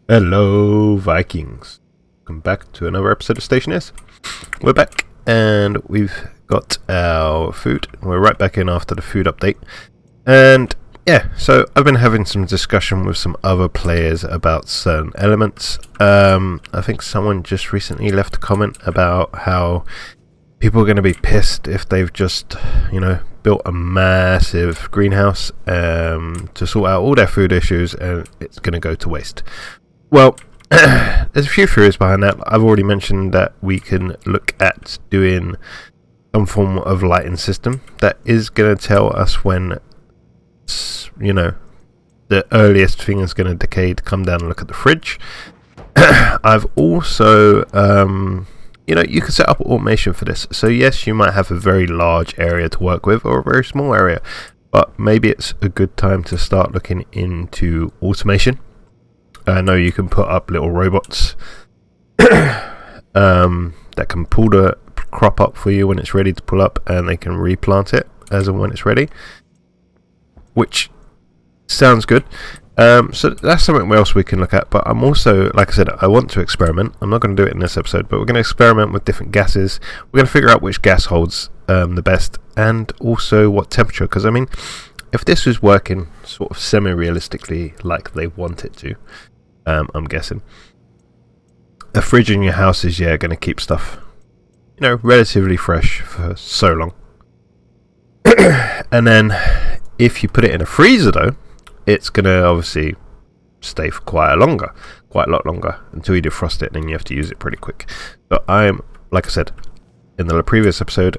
Hello, Vikings. Welcome back to another episode of Stationeers. We're back and we've got our food. We're right back in after the food update. And yeah, so I've been having some discussion with some other players about certain elements. I think someone just recently left a comment about how people are going to be pissed if they've just, built a massive greenhouse to sort out all their food issues and it's going to go to waste. Well, there's a few theories behind that. I've already mentioned that we can look at doing some form of lighting system that is going to tell us when, the earliest thing is going to decay to come down and look at the fridge. I've also, you can set up automation for this. So yes, you might have a very large area to work with or a very small area, but maybe it's a good time to start looking into automation. I know you can put up little robots that can pull the crop up for you when it's ready to pull up, and they can replant it as and when it's ready, which sounds good. So that's something else we can look at. But I'm also, like I said, I want to experiment. I'm not going to do it in this episode, but we're going to experiment with different gases. We're going to figure out which gas holds the best, and also what temperature. Because if this was working sort of semi-realistically like they want it to, I'm guessing a fridge in your house is going to keep stuff relatively fresh for so long. And then if you put it in a freezer though, it's going to obviously stay for quite a lot longer until you defrost it, and then you have to use it pretty quick. So like I said in the previous episode,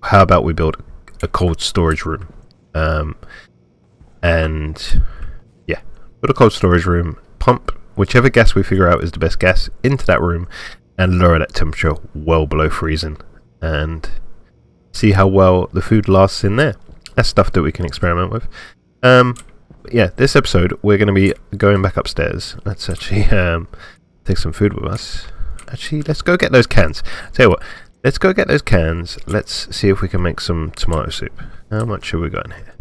how about we build a cold storage room, and put a cold storage room, pump whichever gas we figure out is the best gas into that room and lower that temperature well below freezing, and see how well the food lasts in there. That's stuff that we can experiment with. This episode we're going to be going back upstairs. Let's actually take some food with us. Actually, let's go get those cans. Tell you what, let's go get those cans. Let's see if we can make some tomato soup. How much have we got in here?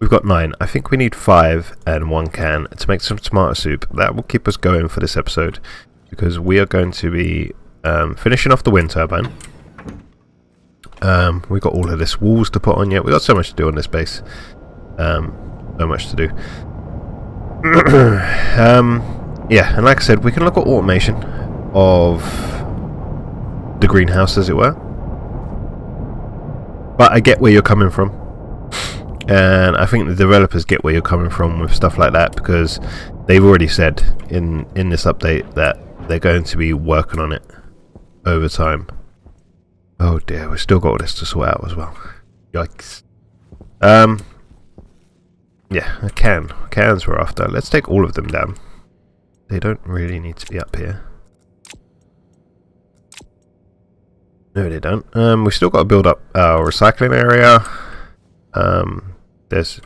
We've got 9. I think we need 5 and 1 can to make some tomato soup. That will keep us going for this episode, because we are going to be finishing off the wind turbine. We've got all of this walls to put on yet. We've got so much to do on this base. So much to do. And like I said, we can look at automation of the greenhouse, as it were. But I get where you're coming from. And I think the developers get where you're coming from with stuff like that, because they've already said in this update that they're going to be working on it over time. Oh dear, we've still got all this to sort out as well. Yikes. Cans we're after. Let's take all of them down. They don't really need to be up here. No, they don't. We've still got to build up our recycling area. There's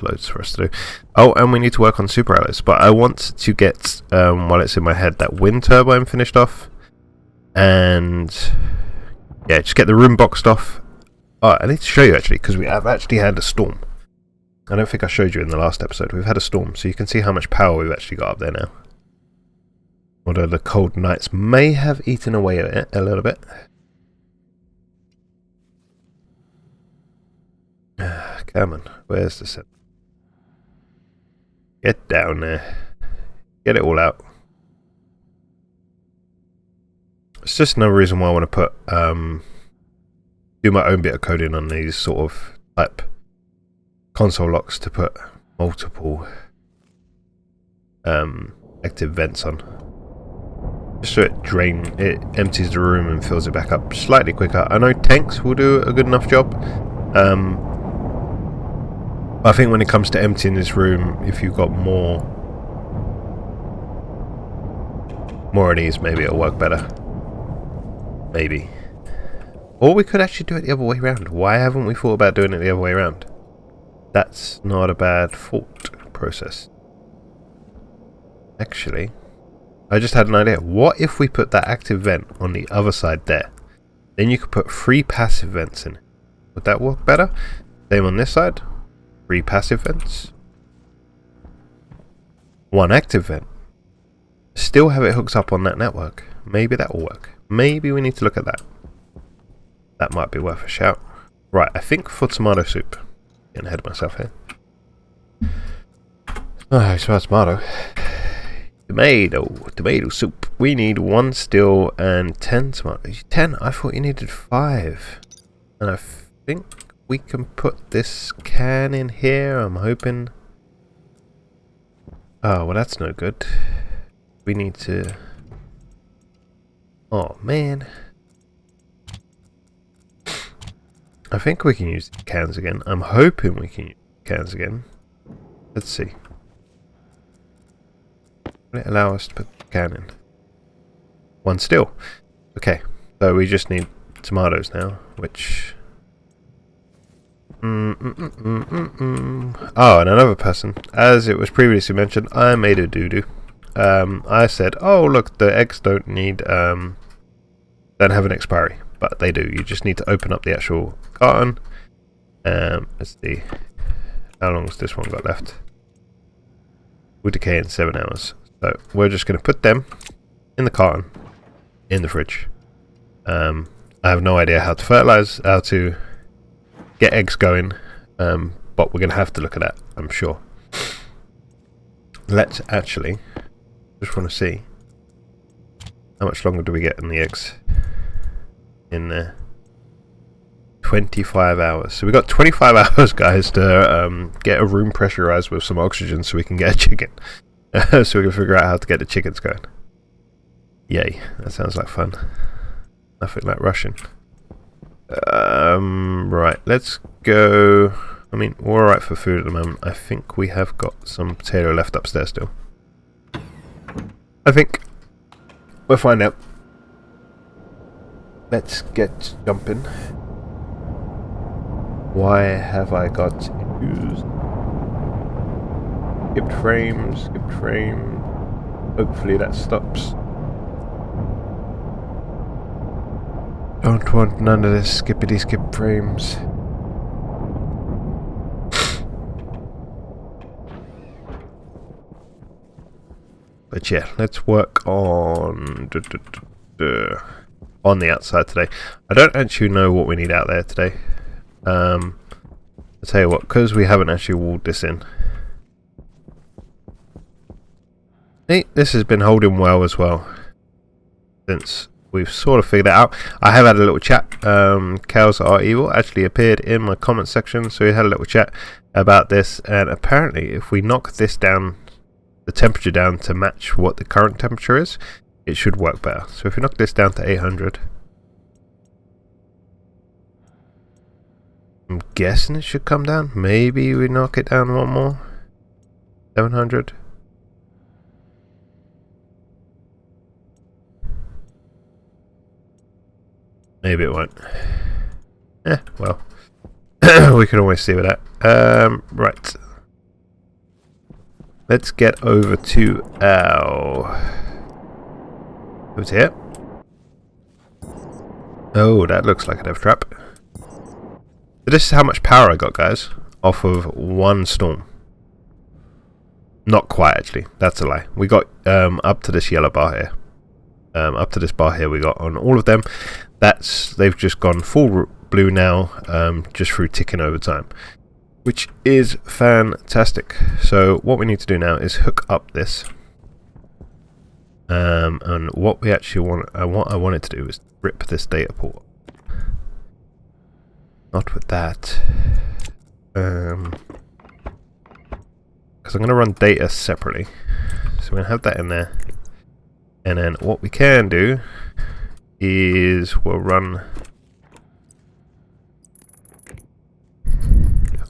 loads for us to do. Oh, and we need to work on super alloys. But I want to get, while it's in my head, that wind turbine finished off. And just get the room boxed off. Oh, I need to show you actually, because we have actually had a storm. I don't think I showed you in the last episode. We've had a storm, so you can see how much power we've actually got up there now. Although the cold nights may have eaten away at it a little bit. Come on, where's the set? Get down there. Get it all out. It's just another reason why I want to put do my own bit of coding on these sort of type console locks to put multiple active vents on, just so it empties the room and fills it back up slightly quicker. I know tanks will do a good enough job. I think when it comes to emptying this room, if you've got more of these, maybe it'll work better. Maybe. Or we could actually do it the other way around. Why haven't we thought about doing it the other way around? That's not a bad thought process. Actually, I just had an idea. What if we put that active vent on the other side there? Then you could put 3 passive vents in. Would that work better? Same on this side. 3 passive vents. one active vent. Still have it hooked up on that network. Maybe that will work. Maybe we need to look at that. That might be worth a shout. Right, I think for tomato soup. Getting ahead of myself here. Oh, I smell tomato. Tomato soup. We need 1 still and 10 tomatoes. 10? I thought you needed 5. And I think we can put this can in here. I'm hoping. Oh, well, that's no good. We need to. Oh, man. I think we can use cans again. I'm hoping we can use cans again. Let's see. Will it allow us to put the can in? 1 still. Okay, so we just need tomatoes now, which... Oh, and another person. As it was previously mentioned, I made a doo-doo. I said, oh look, the eggs don't have an expiry. But they do. You just need to open up the actual carton. Let's see. How long has this one got left? Will decay in 7 hours. So we're just going to put them in the carton, in the fridge. I have no idea how to fertilize, how to get eggs going, but we're going to have to look at that, I'm sure. Let's actually, just want to see, how much longer do we get in the eggs? In there. 25 hours. So we got 25 hours, guys, to get a room pressurized with some oxygen so we can get a chicken. So we can figure out how to get the chickens going. Yay, that sounds like fun. Nothing like rushing. Right, let's go. I mean, we're alright for food at the moment. I think we have got some potato left upstairs still. I think. We'll find out. Let's get jumping. Why have I got used? Skipped frames, skipped frame. Hopefully that stops. Don't want none of this skippity skip frames. But yeah, let's work on the outside today. I don't actually know what we need out there today. I'll tell you what, because we haven't actually walled this in. Hey, this has been holding well as well. Since we've sort of figured it out. I have had a little chat. Cows Are Evil actually appeared in my comment section, so we had a little chat about this, and apparently if we knock this down, the temperature down to match what the current temperature is, it should work better. So if we knock this down to 800, I'm guessing it should come down. Maybe we knock it down 1 more. 700. Maybe it won't. Well. We can always see with that. Right. Let's get over to our... Over to here. Oh, that looks like a death trap. So this is how much power I got, guys, off of 1 storm. Not quite, actually. That's a lie. We got up to this yellow bar here. Up to this bar here we got on all of them. They've just gone full blue now, just through ticking over time, which is fantastic. So what we need to do now is hook up this. And what we actually want, what I wanted to do is rip this data port. Not with that. Because I'm going to run data separately. So we're going to have that in there. And then what we can do is we'll run...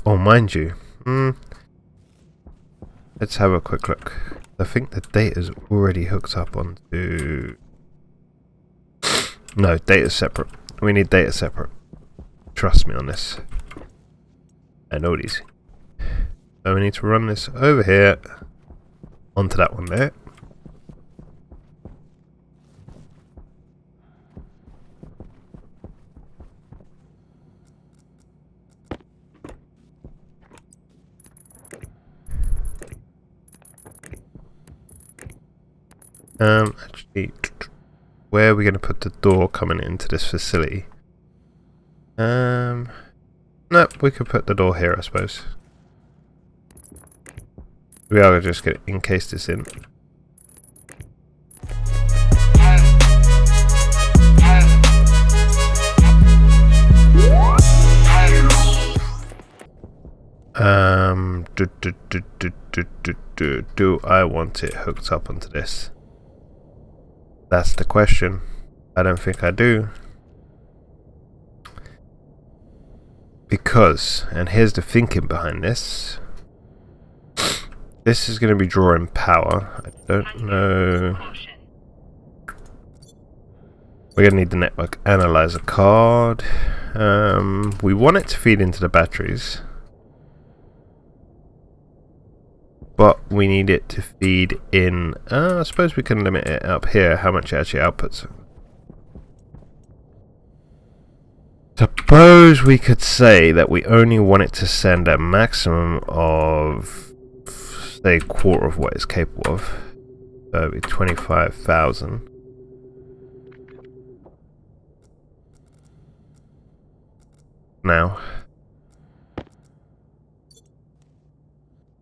Oh, mind you. Let's have a quick look. I think the data's already hooked up onto... No, data's separate. We need data separate. Trust me on this. I know these. So we need to run this over here onto that one there. Actually, where are we going to put the door coming into this facility? No, we could put the door here, I suppose. We are just going to encase this in. Do I want it hooked up onto this? That's the question. I don't think I do. Because, and here's the thinking behind this. This is going to be drawing power. I don't know. We're going to need the network analyzer card. We want it to feed into the batteries. But we need it to feed in. I suppose we can limit it up here, how much it actually outputs. Suppose we could say that we only want it to send a maximum of, say, a quarter of what it's capable of. So it'd be 25,000. Now.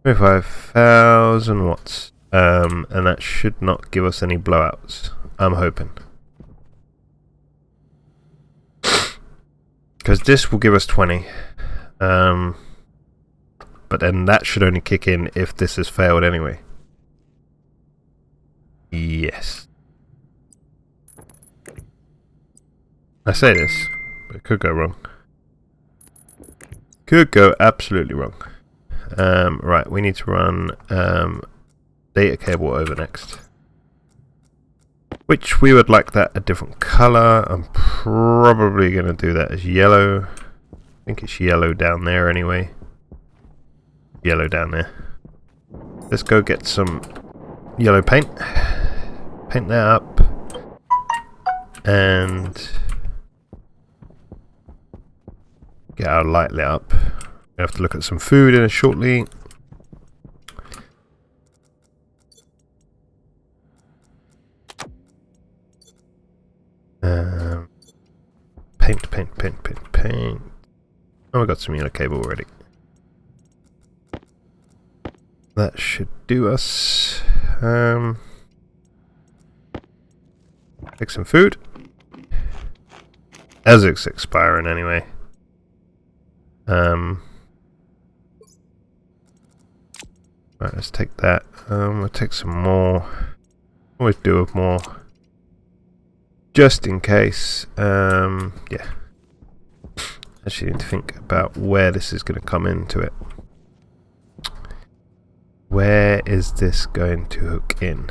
25,000 watts. And that should not give us any blowouts. I'm hoping. Because this will give us 20. But then that should only kick in if this has failed anyway. Yes. I say this, but it could go wrong. Could go absolutely wrong. Right, we need to run data cable over next. Which we would like that a different colour. I'm probably going to do that as yellow. I think it's yellow down there anyway. Yellow down there. Let's go get some yellow paint. Paint that up. And get our light lit up. We have to look at some food in a shortly. Paint. Oh, we got some yellow cable already. That should do us. Take some food. As it's expiring anyway. Right, let's take that. We'll take some more. Always do with more. Just in case. Yeah. Actually need to think about where this is going to come into it. Where is this going to hook in?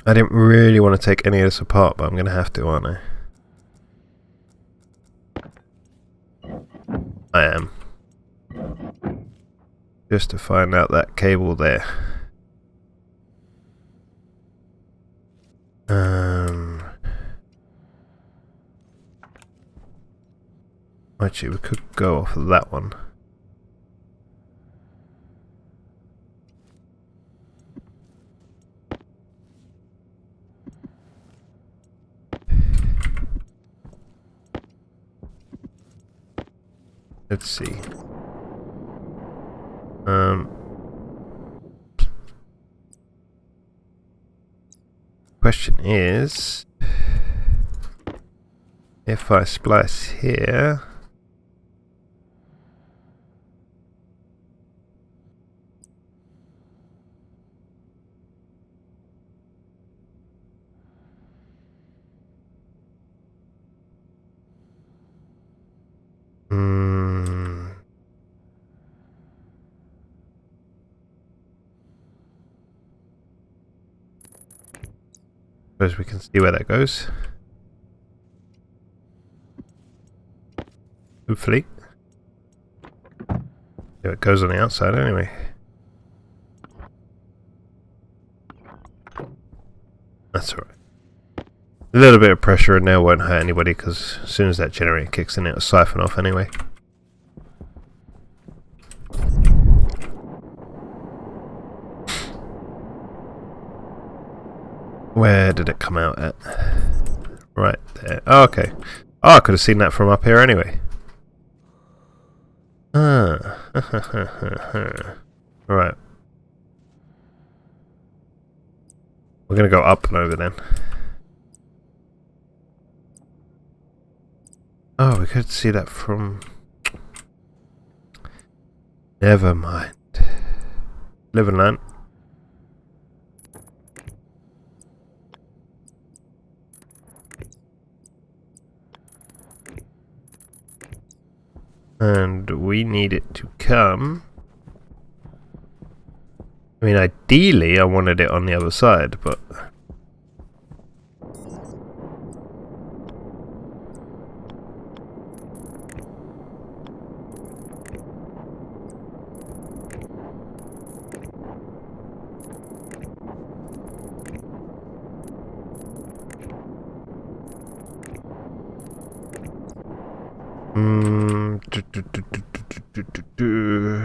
I didn't really want to take any of this apart, but I'm going to have to, aren't I? I am. Just to find out that cable there. Actually, we could go off of that one. Let's see. Question is, if I splice here, suppose we can see where that goes. Hopefully. Yeah, it goes on the outside anyway. That's alright. A little bit of pressure in there won't hurt anybody, because as soon as that generator kicks in, it'll siphon off anyway. Where did it come out at? Right there. Oh, okay. Oh, I could have seen that from up here anyway. Ah. Right. We're going to go up and over then. Oh, we could see that from... Never mind. Live and learn. And we need it to come... I mean, ideally, I wanted it on the other side, but...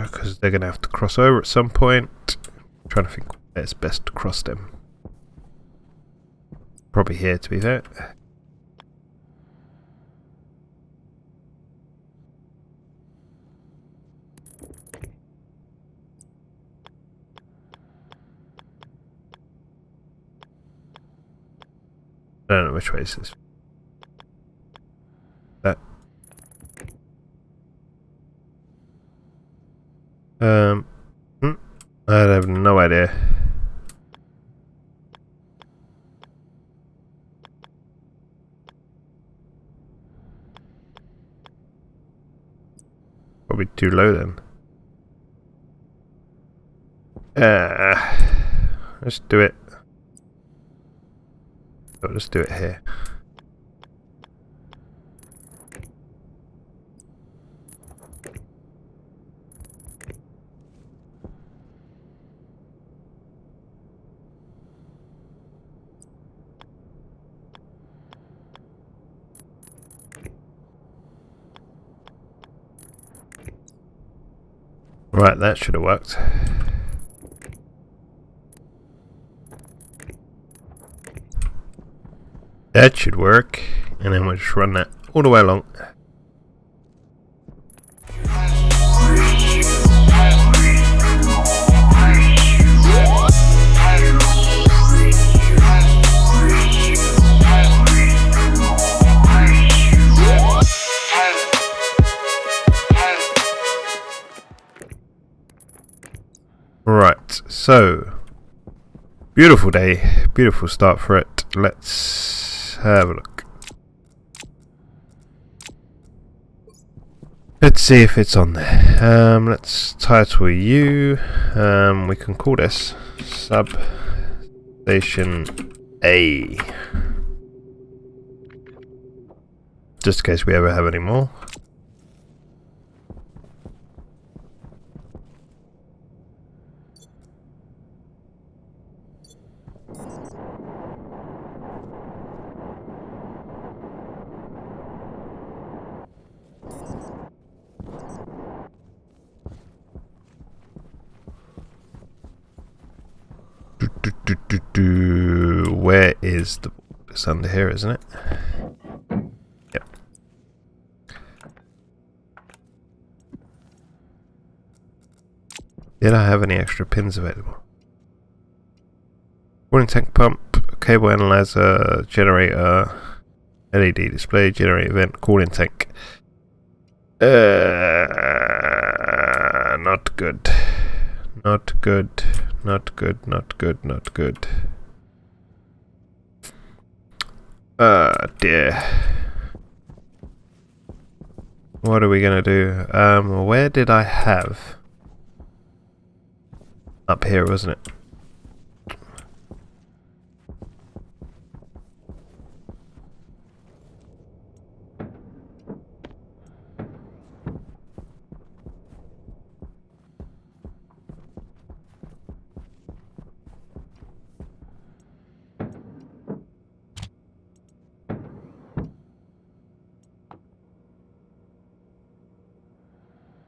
Because they're going to have to cross over at some point. I'm trying to think where it's best to cross them. Probably here, to be fair. I don't know which way is this. That. I have no idea. Probably too low then. Let's do it. Oh, let's do it here. Right, that should have worked. That should work, and then we'll just run that all the way along. Right, so beautiful day, beautiful start for it. Let's have a look. Let's see if it's on there. Let's title you. We can call this Substation A, just in case we ever have any more. Where is the... It's under here, isn't it? Yep. Did I have any extra pins available? Cooling tank pump, cable analyzer, generator, LED display, generator vent, cooling tank. Not good. Not good. Not good, not good, not good. Dear. What are we gonna do? Where did I have? Up here, wasn't it?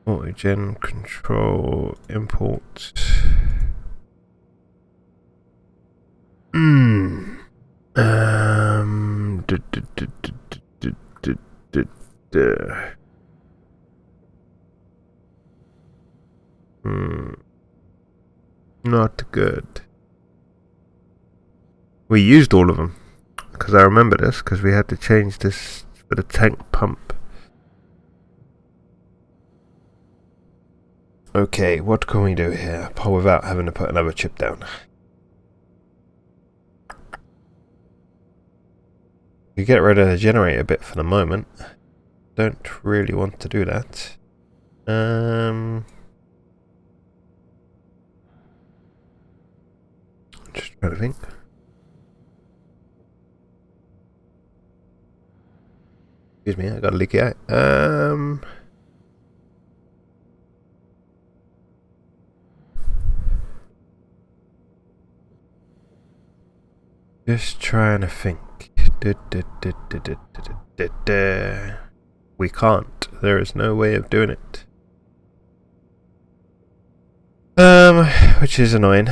Auto-gen control import. Not good. We used all of them because I remember this because we had to change this for the tank pump. Okay, what can we do here without having to put another chip down? We get rid of the generator bit for the moment. Don't really want to do that. Just trying to think. Excuse me, I got a leaky eye. Just trying to think. We can't. There is no way of doing it. Which is annoying.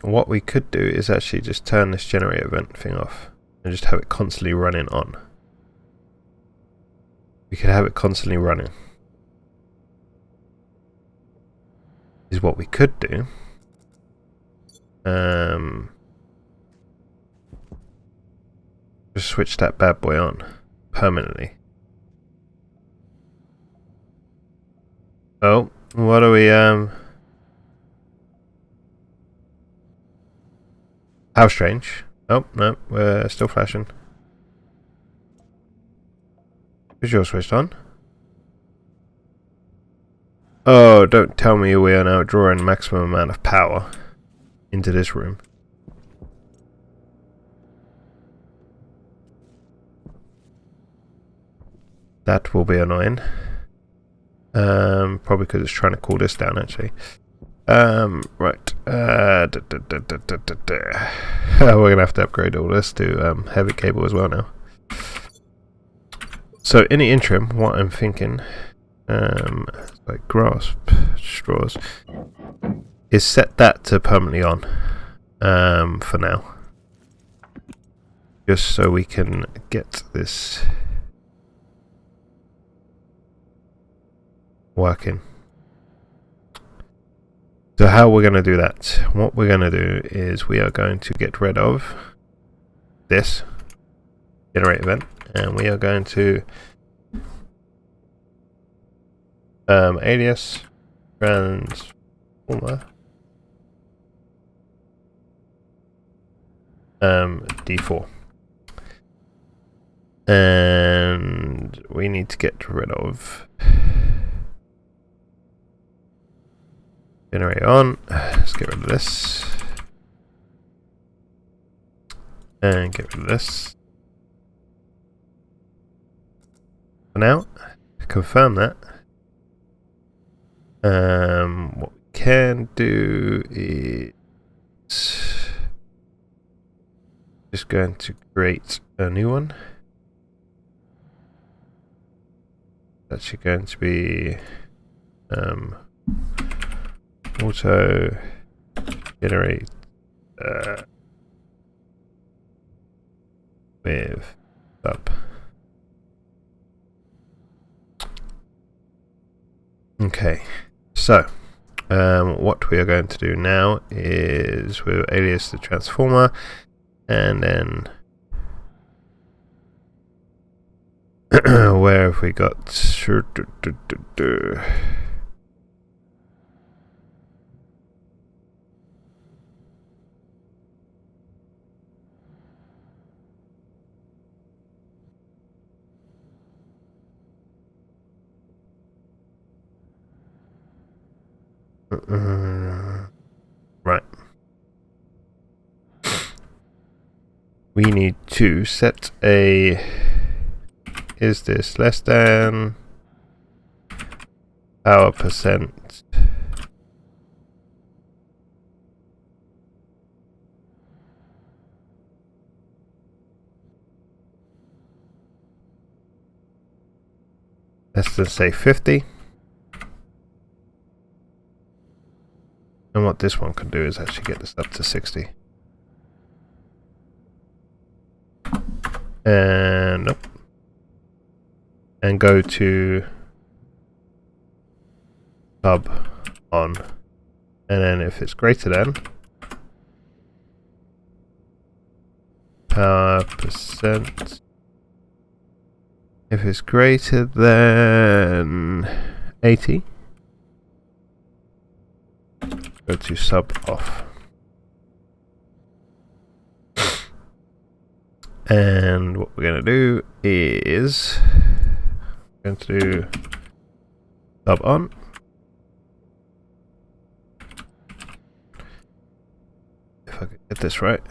What we could do is actually just turn this generator vent thing off and just have it constantly running on. We could have it constantly running. Is what we could do. Just switch that bad boy on permanently. Oh, what are we how strange. Oh, no, we're still flashing. Is yours switched on? Oh, don't tell me we are now drawing maximum amount of power into this room. That will be annoying. Probably because it's trying to cool this down, actually. Right. We're gonna have to upgrade all this to heavy cable as well now. So in the interim, what I'm thinking, like grasp straws, is set that to permanently on for now, just so we can get this working. So how we're going to do that? What we're going to do is we are going to get rid of this generate event, and we are going to alias transformer D4, and we need to get rid of generator on. Let's get rid of this and get rid of this for now. Confirm that. What we can do is just going to create a new one. It's actually going to be auto generate with sub. Okay, so what we are going to do now is we'll alias the transformer, and then where have we got right. We need to set a is this less than power percent Less than say 50. And what this one can do is actually get this up to 60. And nope. And go to sub on. And then if it's greater than power percent, if it's greater than 80, go to sub off. And what we're going to do is going to do sub on. If I can get this right.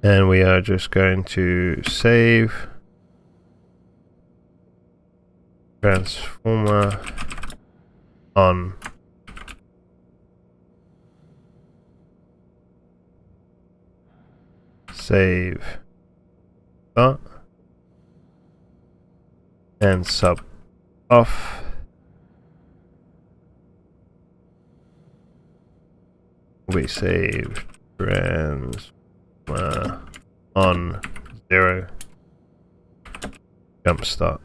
And we are just going to save transformer on. Save start and sub off. We save transformer on 0 jump start.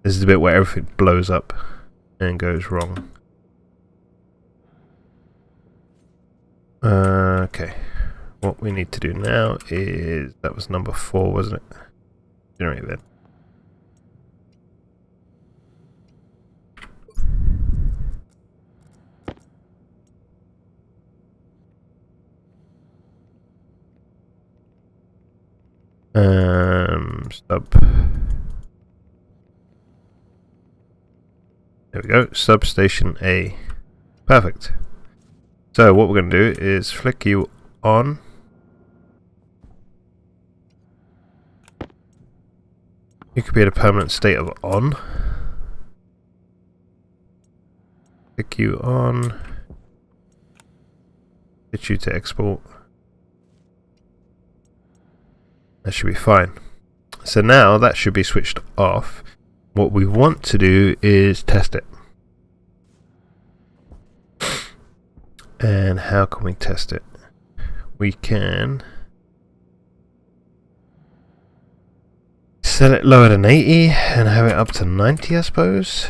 This is the bit where everything blows up and goes wrong. Okay, what we need to do now is, that was number 4, wasn't it? Generate event. Sub. There we go, substation A. Perfect. So what we're going to do is flick you on. You could be in a permanent state of on. Flick you on. Get you to export. That should be fine. So now that should be switched off. What we want to do is test it. And how can we test it? We can set it lower than 80 and have it up to 90, I suppose.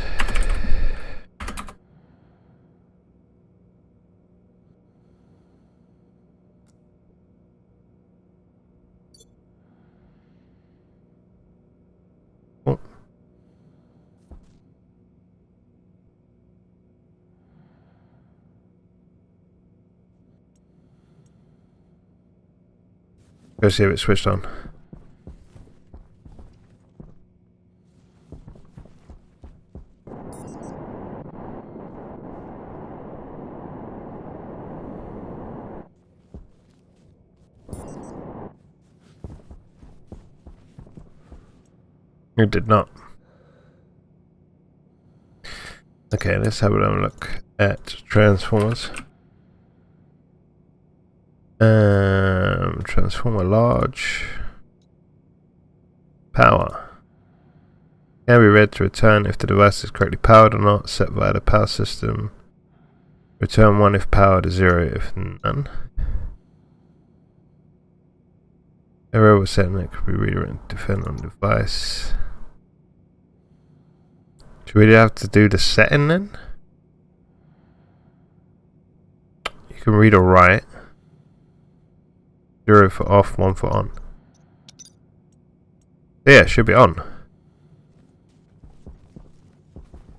Oh. Go see if it's switched on. It did not. Okay, let's have a look at transformers. Transformer large. Power. Can be read to return if the device is correctly powered or not, set via the power system. Return 1 if powered, 0 if none. Error was set and it could be rewritten to defend on device. Do we really have to do the setting then? You can read or write. 0 for off, 1 for on. Yeah, it should be on.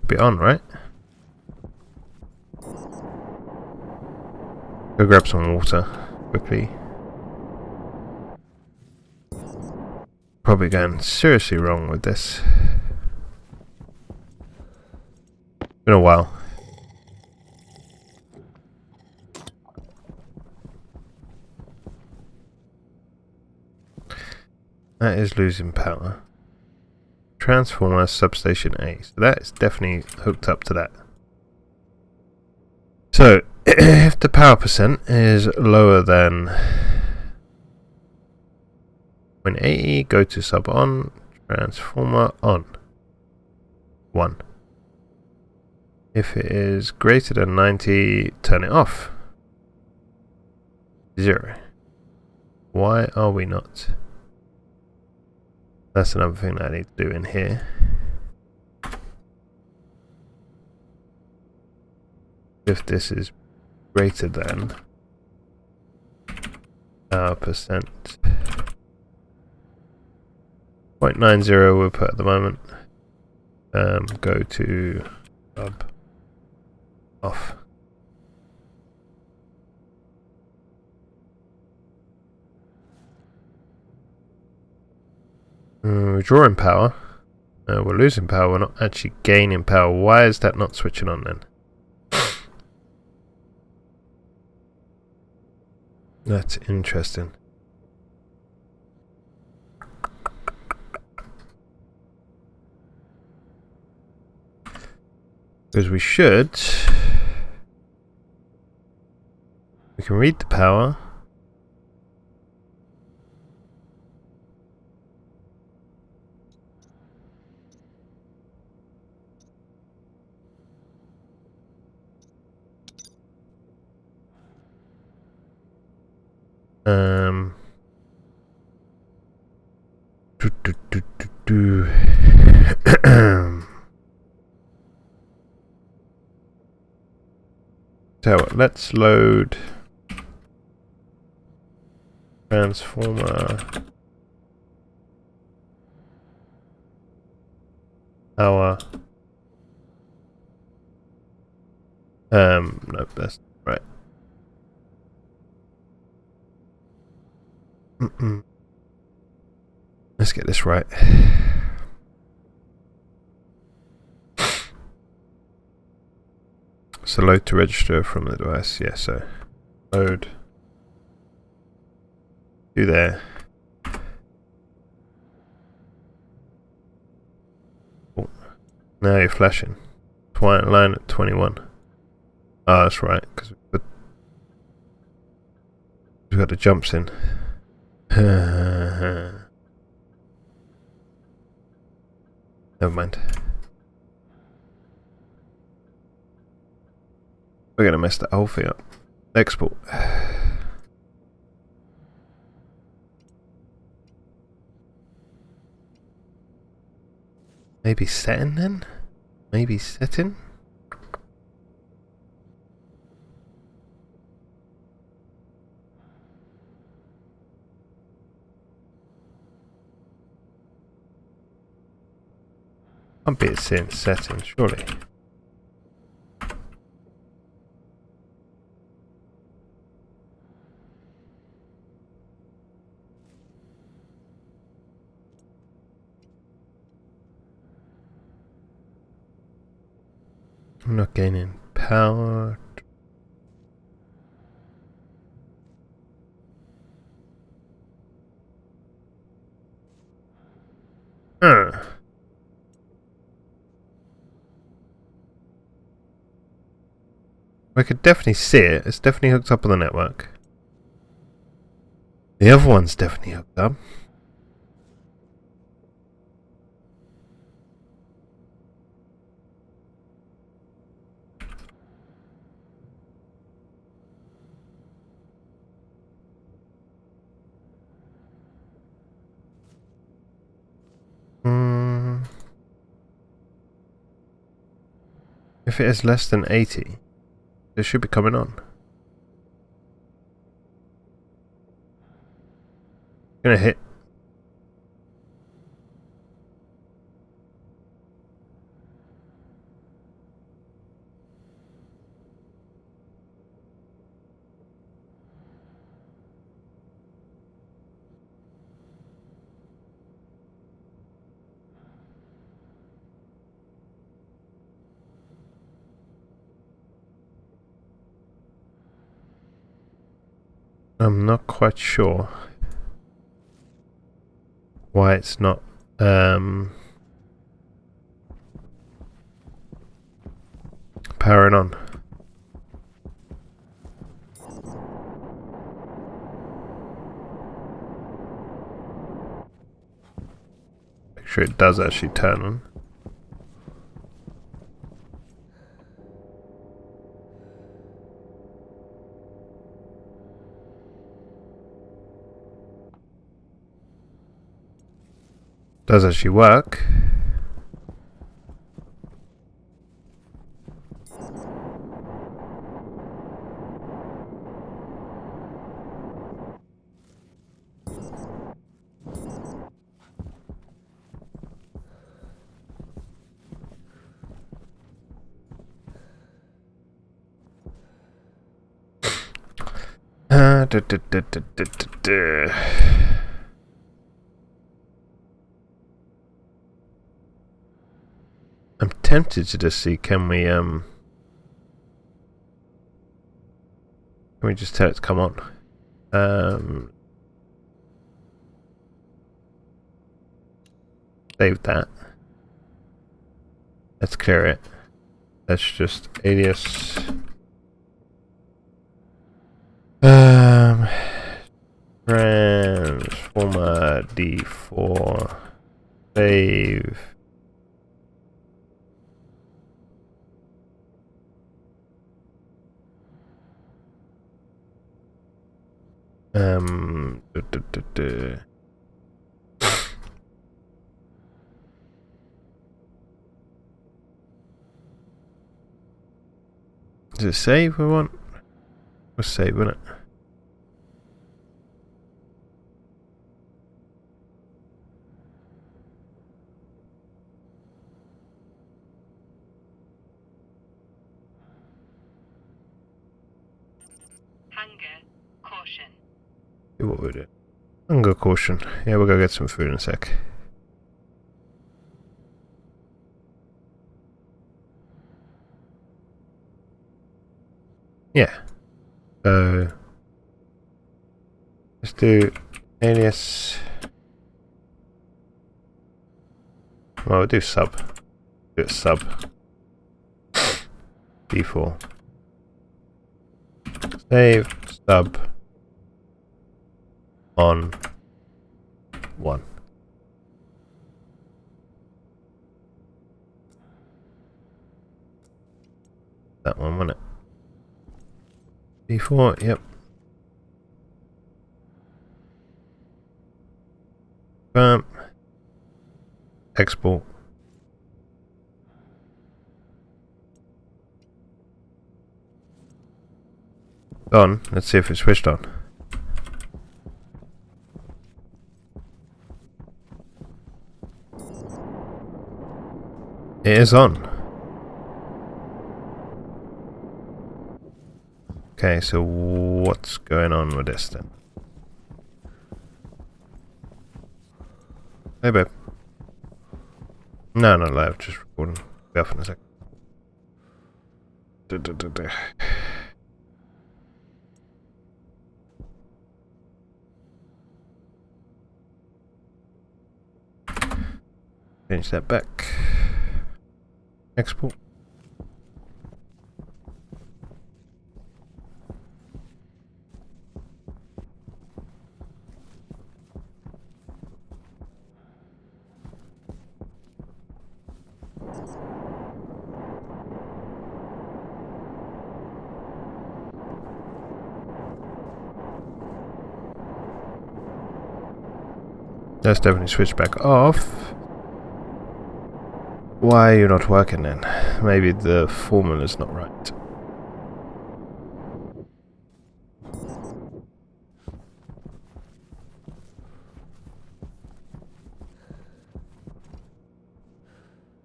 Be on, right? Go grab some water quickly. Probably going seriously wrong with this. Been a while. That is losing power. Transformer substation A. So that is definitely hooked up to that. So if the power percent is lower than When 80, go to sub on, transformer on. 1. If it is greater than 90, turn it off. 0. Why are we not? That's another thing that I need to do in here. If this is greater than percent 0.90 we'll put at the moment. Go to sub off. We're drawing power. We're losing power. We're not actually gaining power. Why is that not switching on then? That's interesting. Because we can read the power. So let's load transformer power. No, that's right. Let's get this right. So load to register from the device. Yeah, so load to there. Oh, now you're flashing. Line at 21. Oh, that's right, because we've got the jumps in. Never mind. We're going to mess the whole thing up. Export. Maybe setting then? Maybe setting? Can't be it saying setting, surely. I'm not gaining power. I could definitely see it. It's definitely hooked up on the network. The other one's definitely hooked up. If it is less than 80, it should be coming on. Gonna hit. I'm not quite sure why it's not powering on. sure it does actually turn on. Does actually work. I'm tempted to just see, can we just tell it to come on? Save that. Let's clear it. Let's just alias transformer D4 save. Does it save we want? We'll save, won't it? Hunger caution. See what we do. Hunger caution. Yeah, we'll go get some food in a sec. Yeah. So let's do alias. Well, we'll do sub. Do it sub. D4. Save sub on 1. That one, wasn't it? D4, yep. Bam. Export. On. Let's see if it's switched on. It is on. Okay, so what's going on with this then? Hey babe. No, not live, just recording. Be off in a sec. Change that back. Export. Let's definitely switch back off. Why are you not working then? Maybe the formula's not right.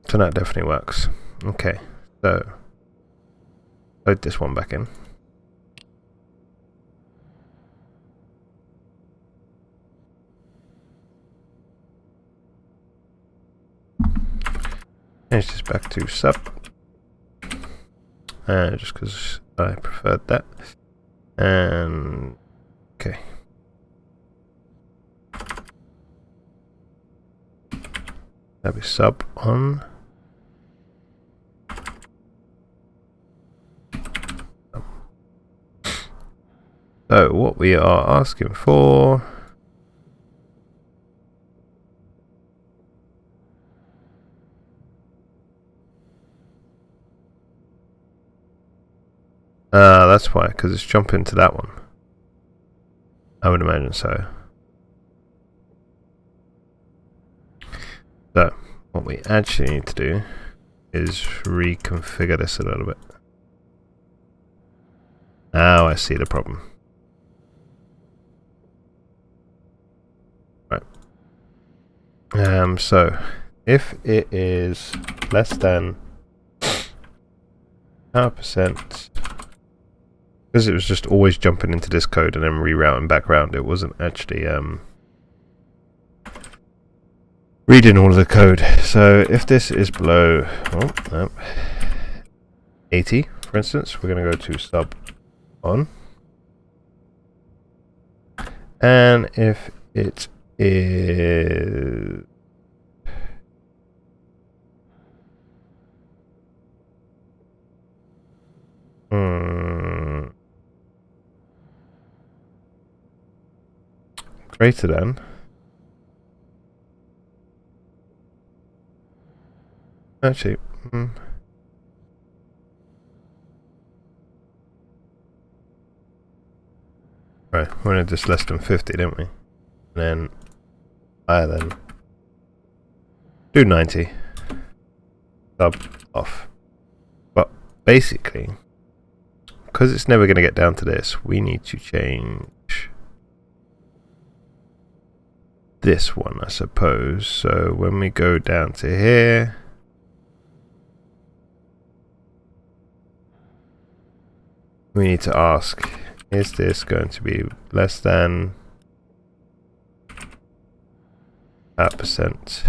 So that definitely works. Okay, so load this one back in. Change this back to sub. Just because I preferred that. And okay. That'll be sub on. So what we are asking for That's why, because it's jumping to that one. I would imagine so. So, what we actually need to do is reconfigure this a little bit. Now I see the problem. Right. So, if it is less than power percent, because it was just always jumping into this code and then rerouting back around, it wasn't actually reading all of the code. So if this is below 80, for instance, we're going to go to sub on, and if it is greater than, actually, right, we wanted this less than 50, didn't we? And then higher than, do 90, sub off. But basically, because it's never going to get down to this, we need to change this one, I suppose. So when we go down to here, we need to ask, is this going to be less than percent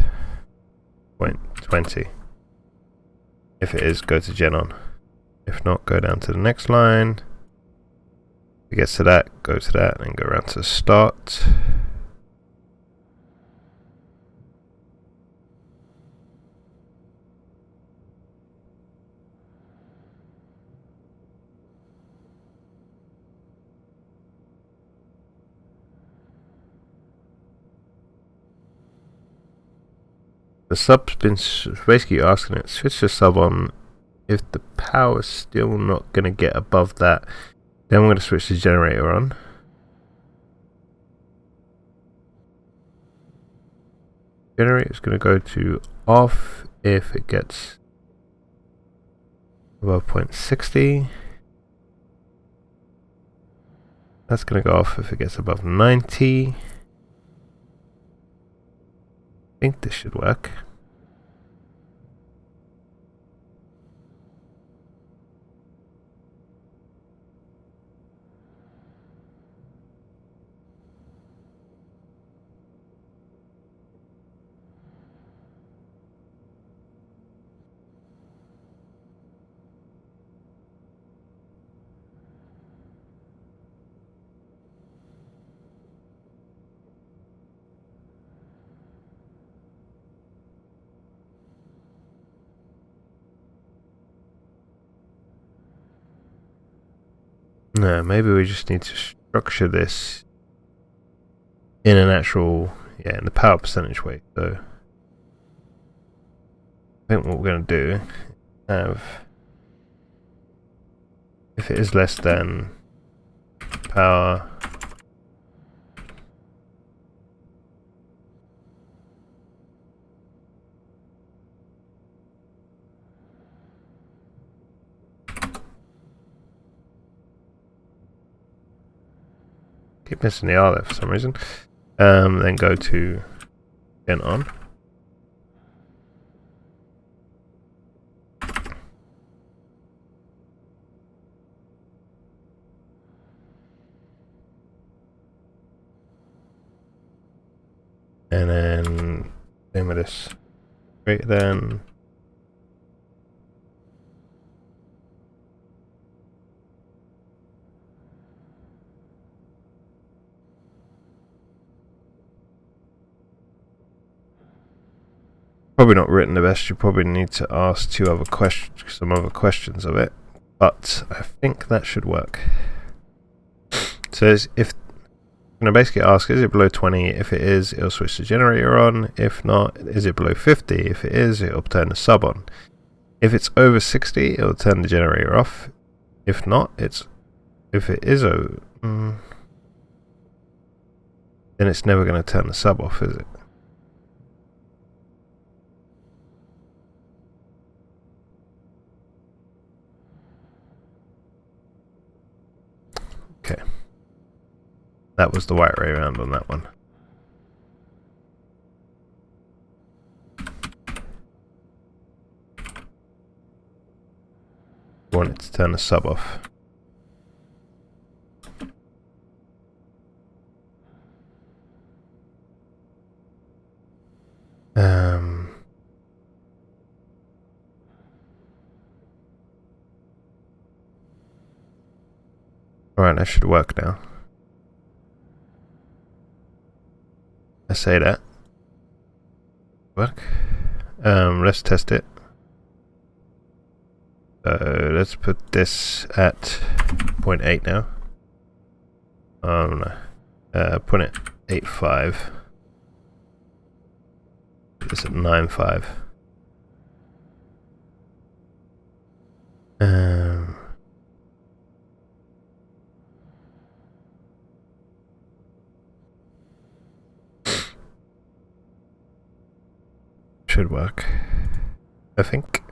0.20? If it is, go to gen on. If not, go down to the next line. If it gets to that, go to that, and go around to start. The sub's been basically asking it, switch the sub on. If the power's still not going to get above that, then we're going to switch the generator on. Generator's going to go to off if it gets above 0.60. That's going to go off if it gets above 90. I think this should work. No, maybe we just need to structure this in an actual, in the power percentage way. So I think what we're going to do, if it is less than power keep missing the R there for some reason. Then go to gen on. And then name of this greater than. Probably not written the best. You probably need to ask some other questions of it, but I think that should work. So if I'm going to basically ask, is it below 20? If it is, it'll switch the generator on. If not, is it below 50? If it is, it'll turn the sub on. If it's over 60, it'll turn the generator off. If not, if it is a then it's never going to turn the sub off, is it? Okay. That was the right way around on that one. Want it to turn the sub off. Alright, that should work now. I say that. Work. Let's test it. So let's put this at 0.8 now. No. Put it 8.5. This at 9.5. Should work, I think.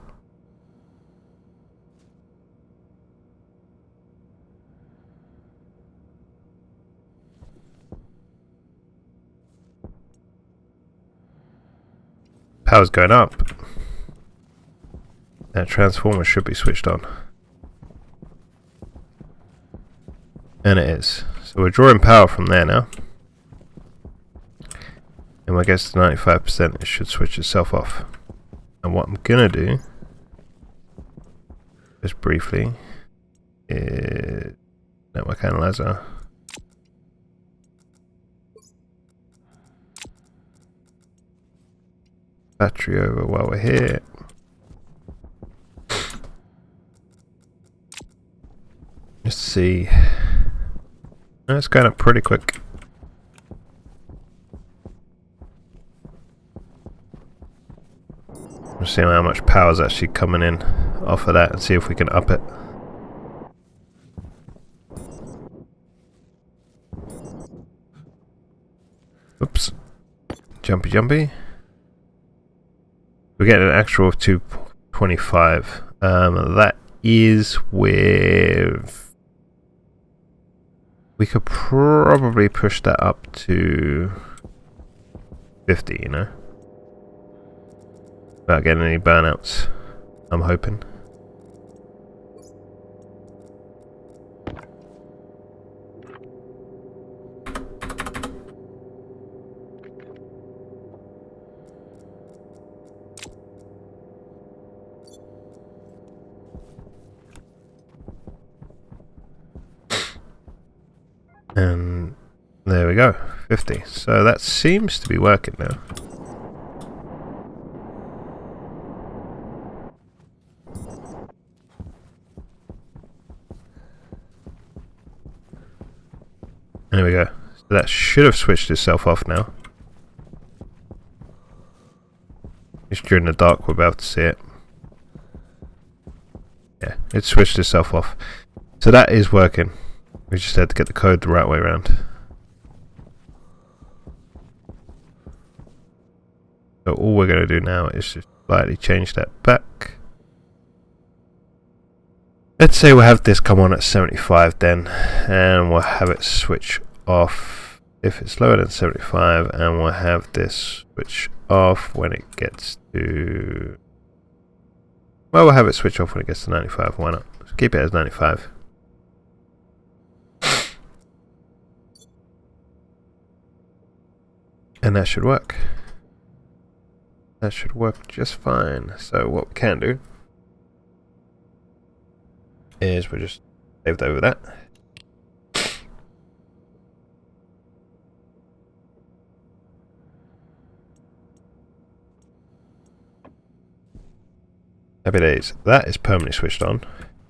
Power's going up. That transformer should be switched on. And it is. So we're drawing power from there now. And when it gets to 95%, it should switch itself off. And what I'm gonna do, just briefly, is network analyzer. Battery over while we're here. Let's see. Oh, it's going up pretty quick. We'll see how much power is actually coming in off of that and see if we can up it. Oops. Jumpy jumpy. We're getting an actual of 225. That is with... We could probably push that up to 50, you know? Without getting any burnouts, I'm hoping. And there we go, 50. So that seems to be working now. There we go. So that should have switched itself off now. Just during the dark we'll be able to see it. Yeah, it switched itself off. So that is working. We just had to get the code the right way around. So all we're going to do now is just slightly change that back. Let's say we'll have this come on at 75 then, and we'll have it switch off if it's lower than 75, and we'll have this switch off when it gets to... Well, we'll have it switch off when it gets to 95, why not? Let's keep it as 95. And that should work. That should work just fine. So what we can do is we'll just save over that. Happy days. That is permanently switched on,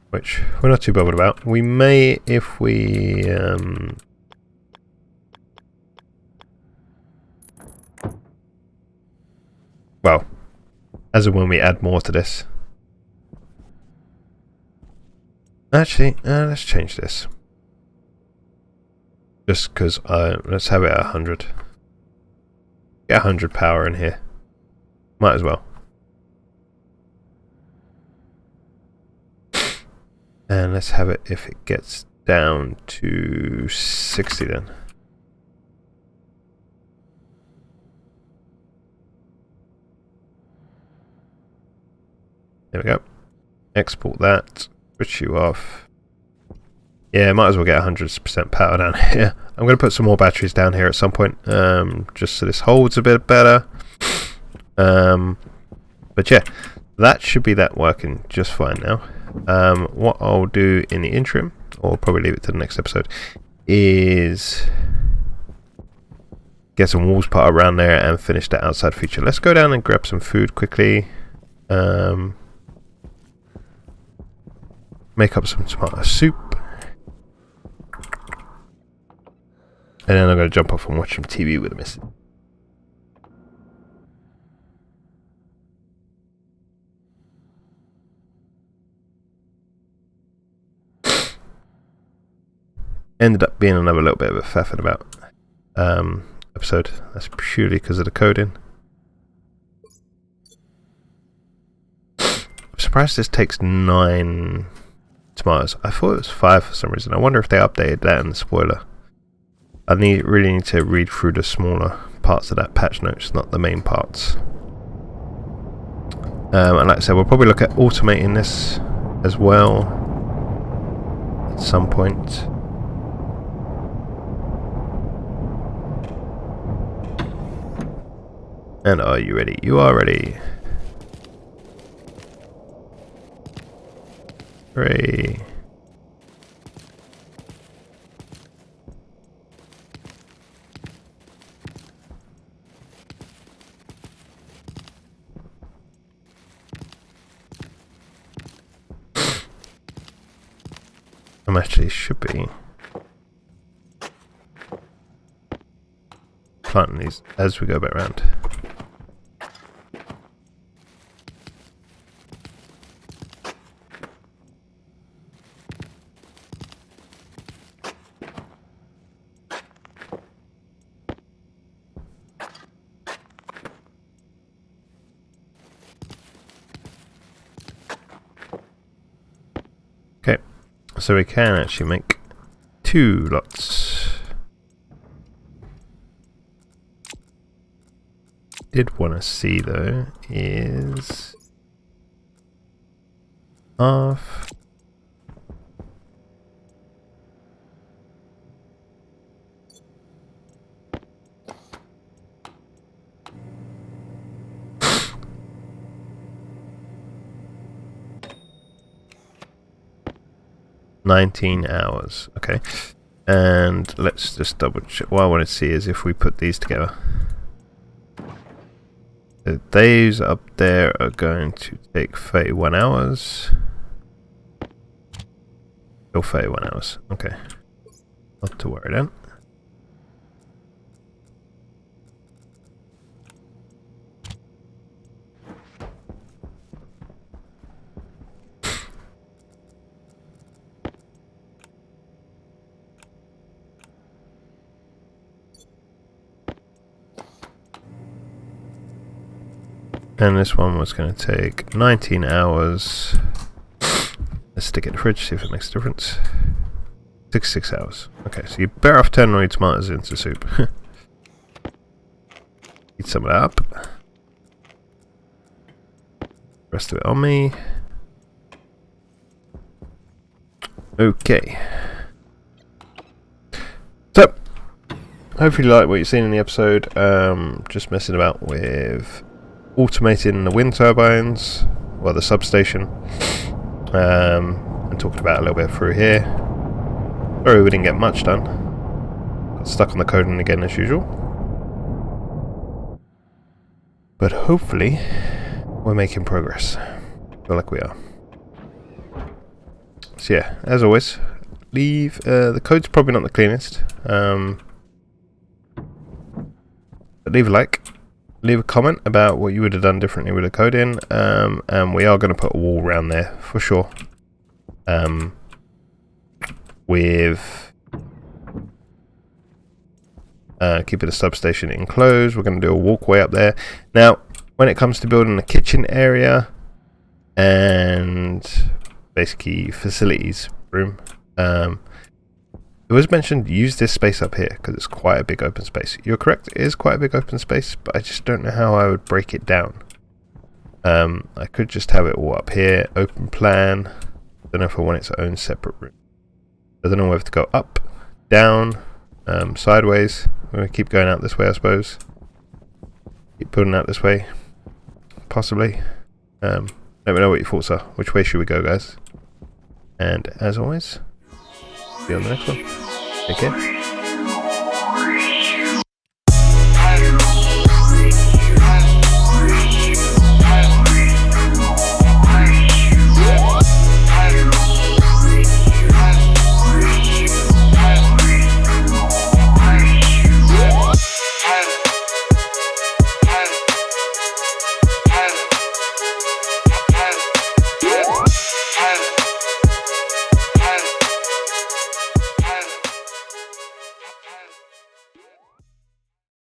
which we're not too bothered about. We may, if we well, as and when we add more to this. Actually, let's change this. Just because let's have it at 100. Get 100 power in here. Might as well. And let's have it if it gets down to 60 then. There we go. Export that. Switch you off. Yeah, might as well get 100% power down here. I'm going to put some more batteries down here at some point, just so this holds a bit better. But yeah, that should be that working just fine now. What I'll do in the interim, or probably leave it to the next episode, is get some walls put around there and finish that outside feature. Let's go down and grab some food quickly. Make up some tomato soup. And then I'm going to jump off and watch some TV with the missus. Ended up being another little bit of a faffing about episode. That's purely because of the coding. I'm surprised this takes 9 tomatoes. I thought it was 5 for some reason. I wonder if they updated that in the spoiler. I really need to read through the smaller parts of that patch notes, not the main parts. And like I said, we'll probably look at automating this as well at some point. And are you ready? You are ready. Hooray. Actually should be planting these as we go back round. Okay. So we can actually make 2 lots. Did want to see though is half. $19 hours. Okay. And let's just double check. What I want to see is if we put these together. The days up there are going to take 31 hours. Still 31 hours. Okay. Not to worry then. And this one was going to take 19 hours. Let's stick it in the fridge, see if it makes a difference. 66 hours. Okay, so you're better off turning all your tomatoes into soup. Eat some of that up. Rest of it on me. Okay. So, hopefully you like what you've seen in the episode. Just messing about with automating the wind turbines, well, the substation, and talked about a little bit through here. Sorry we didn't get much done. Got stuck on the coding again as usual. But hopefully we're making progress. I feel like we are. So yeah, as always, leave the code's probably not the cleanest. But leave a like. Leave a comment about what you would have done differently with the code in, and we are going to put a wall around there for sure. with keeping the substation enclosed. We're going to do a walkway up there. Now, when it comes to building a kitchen area and basically facilities room, it was mentioned use this space up here because it's quite a big open space. You're correct, it is quite a big open space, but I just don't know how I would break it down. I could just have it all up here, open plan. Don't know if I want its own separate room. I don't know whether to go up, down, sideways. We're going to keep going out this way, I suppose. Keep building out this way, possibly. Let me know what your thoughts are. Which way should we go, guys? And as always, see you on the next one. Take care.